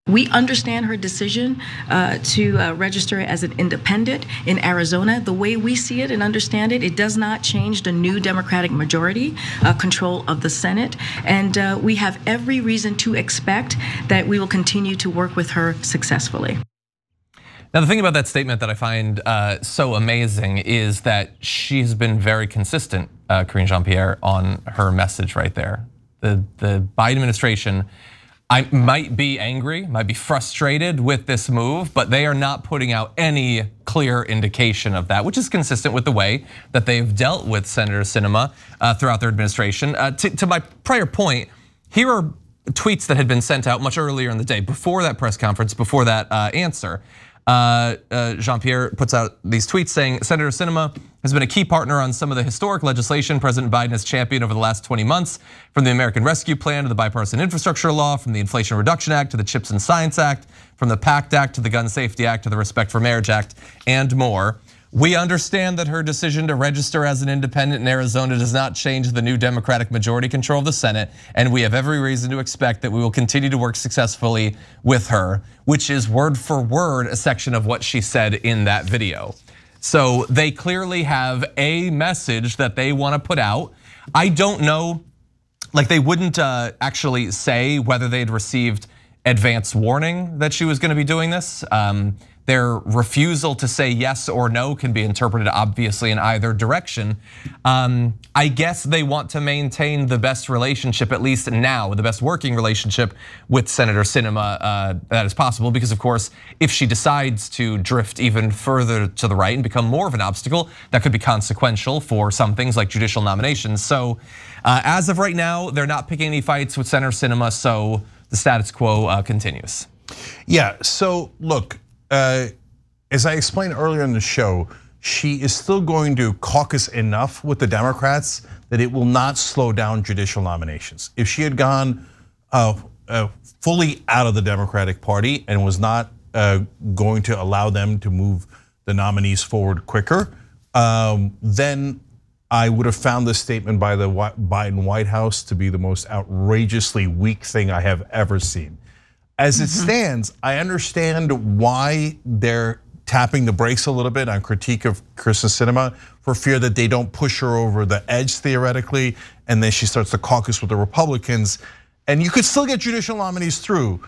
We understand her decision to register as an independent in Arizona. The way we see it and understand it, it does not change the new Democratic majority control of the Senate. And we have every reason to expect that we will continue to work with her successfully. Now, the thing about that statement that I find so amazing is that she's been very consistent, Karine Jean-Pierre, on her message right there. The Biden administration, I might be angry, might be frustrated with this move, but they are not putting out any clear indication of that, which is consistent with the way that they've dealt with Senator Sinema throughout their administration. To my prior point, here are tweets that had been sent out much earlier in the day, before that press conference, before that answer. Jean-Pierre puts out these tweets saying, Senator Sinema has been a key partner on some of the historic legislation President Biden has championed over the last 20 months, from the American Rescue Plan to the Bipartisan Infrastructure Law, from the Inflation Reduction Act to the CHIPS and Science Act, from the PACT Act to the Gun Safety Act to the Respect for Marriage Act, and more. We understand that her decision to register as an independent in Arizona does not change the new Democratic majority control of the Senate, and we have every reason to expect that we will continue to work successfully with her, which is word for word a section of what she said in that video. So they clearly have a message that they want to put out. I don't know, like they wouldn't actually say whether they'd received advance warning that she was going to be doing this. Their refusal to say yes or no can be interpreted obviously in either direction. I guess they want to maintain the best relationship, at least now, the best working relationship with Senator Sinema that is possible, because of course, if she decides to drift even further to the right and become more of an obstacle, that could be consequential for some things like judicial nominations. So as of right now, they're not picking any fights with Senator Sinema, so the status quo continues. Yeah, so look, as I explained earlier in the show, she is still going to caucus enough with the Democrats that it will not slow down judicial nominations. If she had gone fully out of the Democratic Party and was not going to allow them to move the nominees forward quicker, then I would have found this statement by the Biden White House to be the most outrageously weak thing I have ever seen. As it stands, I understand why they're tapping the brakes a little bit on critique of Kyrsten Sinema for fear that they don't push her over the edge theoretically, and then she starts to caucus with the Republicans. And you could still get judicial nominees through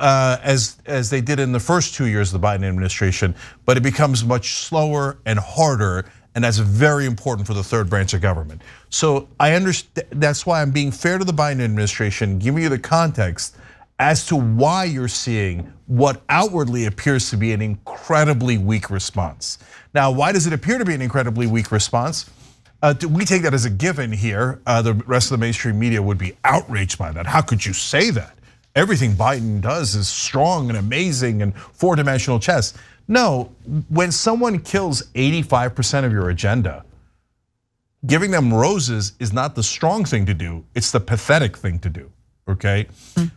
as they did in the first 2 years of the Biden administration, but it becomes much slower and harder, and that's very important for the third branch of government. So I understand, that's why I'm being fair to the Biden administration, giving you the context as to why you're seeing what outwardly appears to be an incredibly weak response. Now, why does it appear to be an incredibly weak response? We take that as a given here. The rest of the mainstream media would be outraged by that. How could you say that? Everything Biden does is strong and amazing and four-dimensional chess. No, when someone kills 85% of your agenda, giving them roses is not the strong thing to do, it's the pathetic thing to do. Okay,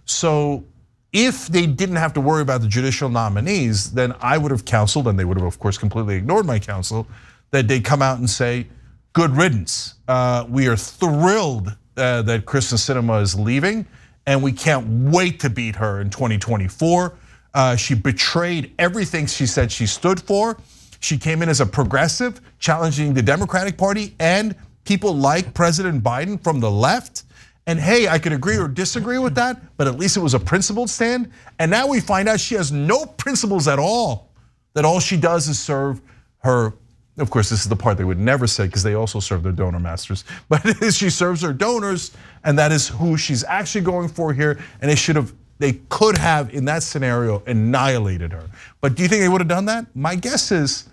so if they didn't have to worry about the judicial nominees, then I would have counseled, and they would have of course completely ignored my counsel, that they come out and say, good riddance. We are thrilled that Kyrsten Sinema is leaving, and we can't wait to beat her in 2024. She betrayed everything she said she stood for. She came in as a progressive, challenging the Democratic Party and people like President Biden from the left. And hey, I could agree or disagree with that, but at least it was a principled stand. And now we find out she has no principles at all, that all she does is serve her, of course, this is the part they would never say because they also serve their donor masters, but she serves her donors, and that is who she's actually going for here. And they could have, in that scenario, annihilated her. But do you think they would have done that? My guess is,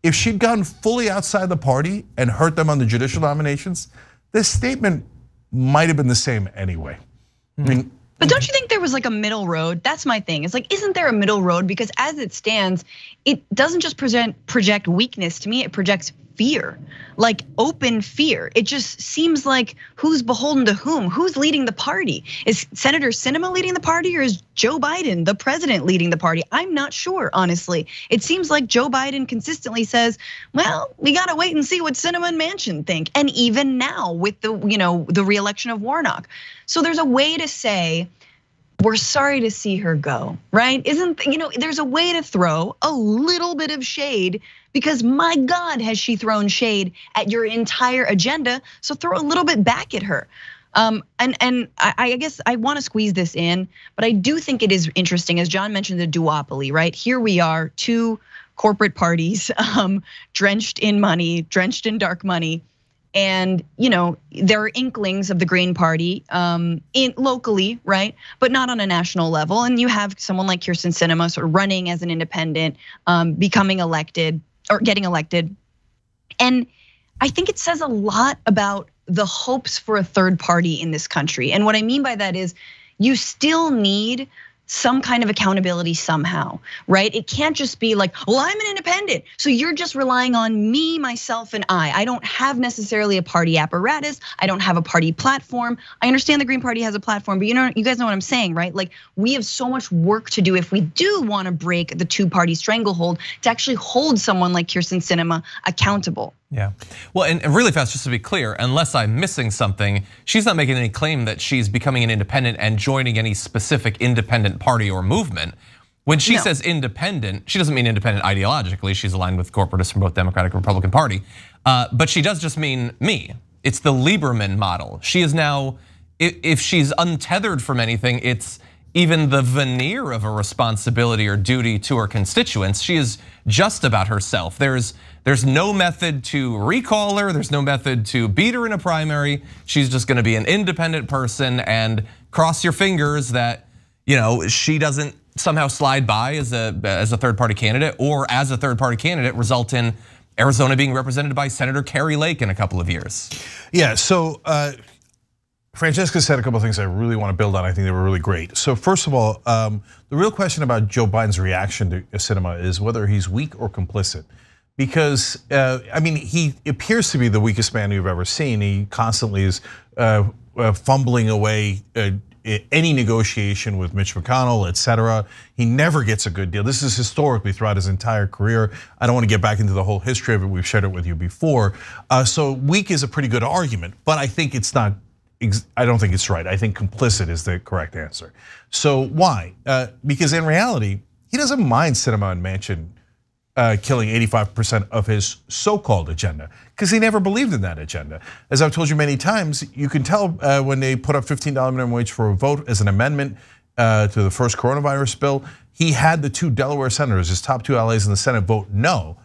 if she'd gone fully outside the party and hurt them on the judicial nominations, this statement might have been the same anyway. I mean, but don't you think there was like a middle road? That's my thing. It's like, isn't there a middle road? Because as it stands, it doesn't just project weakness to me, it projects fear, like open fear. It just seems like who's beholden to whom? Who's leading the party? Is Senator Sinema leading the party, or is Joe Biden, the president, leading the party? I'm not sure, honestly. It seems like Joe Biden consistently says, well, we gotta wait and see what Sinema and Manchin think. And even now with the, the reelection of Warnock. So there's a way to say, we're sorry to see her go, right? There's a way to throw a little bit of shade, because my God, has she thrown shade at your entire agenda? So throw a little bit back at her. And I guess I want to squeeze this in, but I do think it is interesting, as John mentioned, the duopoly, right? Here we are, two corporate parties, drenched in money, drenched in dark money. And there are inklings of the Green Party locally, right? But not on a national level. And you have someone like Kyrsten Sinema sort of running as an independent, becoming elected or getting elected. And I think it says a lot about the hopes for a third party in this country. And what I mean by that is you still need some kind of accountability somehow, right? It can't just be like, well, I'm an independent, so you're just relying on me, myself, and I don't have necessarily a party apparatus. I don't have a party platform. I understand the Green Party has a platform, but you guys know what I'm saying, right? Like, we have so much work to do if we do want to break the two-party stranglehold to actually hold someone like Kyrsten Sinema accountable. Yeah, well, and really fast, just to be clear, unless I'm missing something, she's not making any claim that she's becoming an independent and joining any specific independent party or movement. When she says independent, she doesn't mean independent ideologically. She's aligned with corporatists from both Democratic and Republican Party, but she does just mean me. It's the Lieberman model. She is now, if she's untethered from anything, it's even the veneer of a responsibility or duty to her constituents. She is just about herself. There's no method to recall her. There's no method to beat her in a primary. She's just gonna be an independent person, and cross your fingers that she doesn't somehow slide by as a third party candidate, or as a third party candidate result in Arizona being represented by Senator Kerry Lake in a couple of years. Yeah, so Francesca said a couple of things I really want to build on. I think they were really great. So first of all, the real question about Joe Biden's reaction to Sinema is whether he's weak or complicit. Because he appears to be the weakest man you've ever seen. He constantly is fumbling away any negotiation with Mitch McConnell, etc. He never gets a good deal. This is historically throughout his entire career. I don't want to get back into the whole history of it. We've shared it with you before. So weak is a pretty good argument, but I think it's not. I don't think it's right. I think complicit is the correct answer. So why? Because in reality, he doesn't mind Sinema and Manchin killing 85% of his so-called agenda, because he never believed in that agenda. As I've told you many times, you can tell when they put up $15 minimum wage for a vote as an amendment to the first coronavirus bill, he had the two Delaware senators, his top two allies in the Senate, vote no.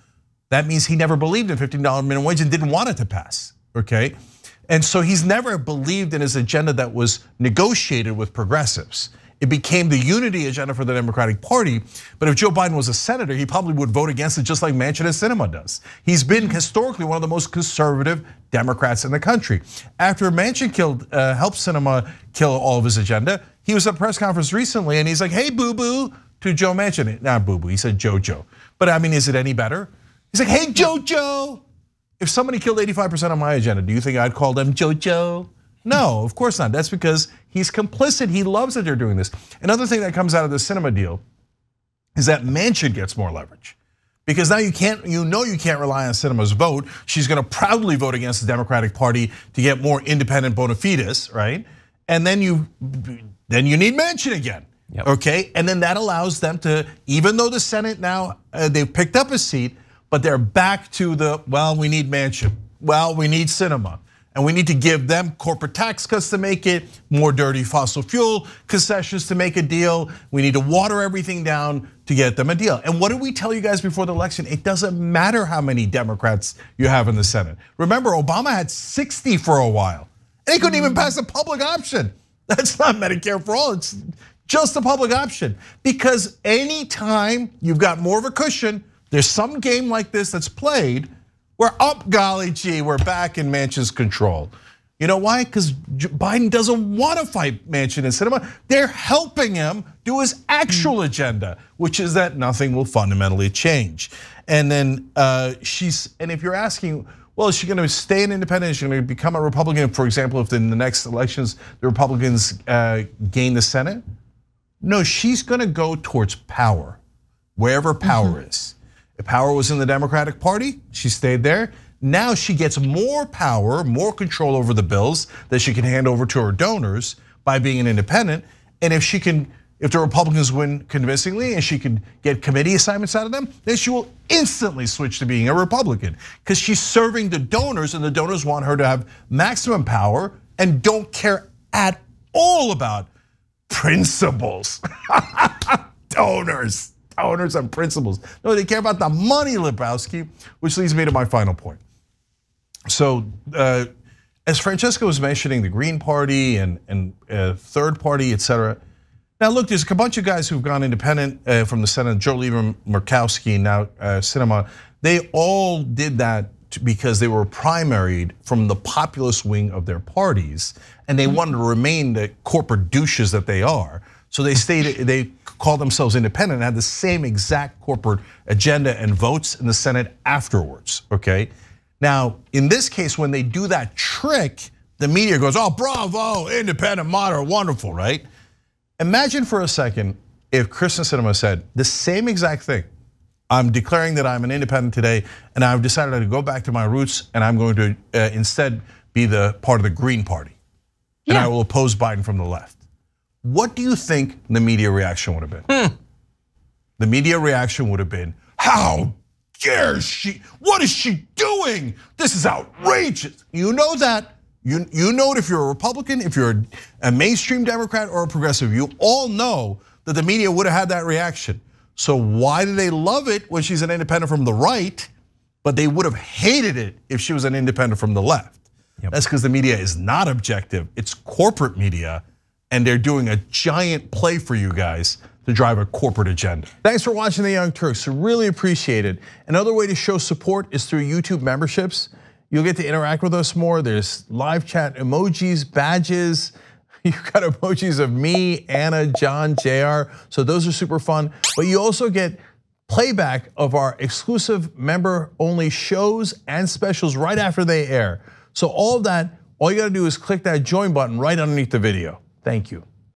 That means he never believed in $15 minimum wage and didn't want it to pass, okay? And so he's never believed in his agenda that was negotiated with progressives. It became the unity agenda for the Democratic Party, but if Joe Biden was a senator, he probably would vote against it just like Manchin and Sinema does. He's been historically one of the most conservative Democrats in the country. After Manchin helped Sinema kill all of his agenda, he was at a press conference recently and he's like, hey, boo-boo, to Joe Manchin. Not boo-boo, he said Jojo. But I mean, is it any better? He's like, hey, Jojo. If somebody killed 85% of my agenda, do you think I'd call them Jojo? No, of course not. That's because he's complicit. He loves that they're doing this. Another thing that comes out of the Sinema deal is that Manchin gets more leverage. Because now you can't rely on Sinema's vote. She's gonna proudly vote against the Democratic Party to get more independent bona fides, right? And then you need Manchin again, okay? And then that allows them to, even though the Senate now, they've picked up a seat, but they're back to the, well, we need Manchin, well, we need Sinema. And we need to give them corporate tax cuts to make it, more dirty fossil fuel concessions to make a deal. We need to water everything down to get them a deal. And what did we tell you guys before the election? It doesn't matter how many Democrats you have in the Senate. Remember, Obama had 60 for a while. And he couldn't even pass a public option. That's not Medicare for all, it's just a public option. Because anytime you've got more of a cushion, there's some game like this that's played, we're up, golly gee, we're back in Manchin's control. You know why? Because Biden doesn't want to fight Manchin and Sinema. They're helping him do his actual agenda, which is that nothing will fundamentally change. And then and if you're asking, well, is she going to stay an independent? Is she going to become a Republican? For example, if in the next elections the Republicans gain the Senate? No, she's going to go towards power, wherever power is. If power was in the Democratic Party, she stayed there. Now she gets more power, more control over the bills that she can hand over to her donors by being an independent. And if the Republicans win convincingly and she can get committee assignments out of them, then she will instantly switch to being a Republican because she's serving the donors and the donors want her to have maximum power and don't care at all about principles. Donors and principles. No, they care about the money, Lebowski, which leads me to my final point. So, as Francesca was mentioning, the Green Party and Third Party, et cetera. Now, look, there's a bunch of guys who've gone independent from the Senate, Joe Lieberman, Murkowski, now Sinema. They all did that because they were primaried from the populist wing of their parties, and they wanted to remain the corporate douches that they are. So they called themselves independent and had the same exact corporate agenda and votes in the Senate afterwards, okay? Now, in this case, when they do that trick, the media goes, oh, bravo, independent, moderate, wonderful, right? Imagine for a second if Kyrsten Sinema said the same exact thing. I'm declaring that I'm an independent today, and I've decided to go back to my roots, and I'm going to instead be the part of the Green Party, and I will oppose Biden from the left. What do you think the media reaction would have been? The media reaction would have been, how dare she? What is she doing? This is outrageous. You know that. You know it if you're a Republican, if you're a mainstream Democrat or a progressive, you all know that the media would have had that reaction. So why do they love it when she's an independent from the right, but they would have hated it if she was an independent from the left? That's because the media is not objective, it's corporate media, and they're doing a giant play for you guys to drive a corporate agenda. Thanks for watching the Young Turks, really appreciate it. Another way to show support is through YouTube memberships. You'll get to interact with us more. There's live chat emojis, badges. You've got emojis of me, Anna, John, JR. So those are super fun. But you also get playback of our exclusive member-only shows and specials right after they air. So all of that, all you gotta do is click that join button right underneath the video. Thank you.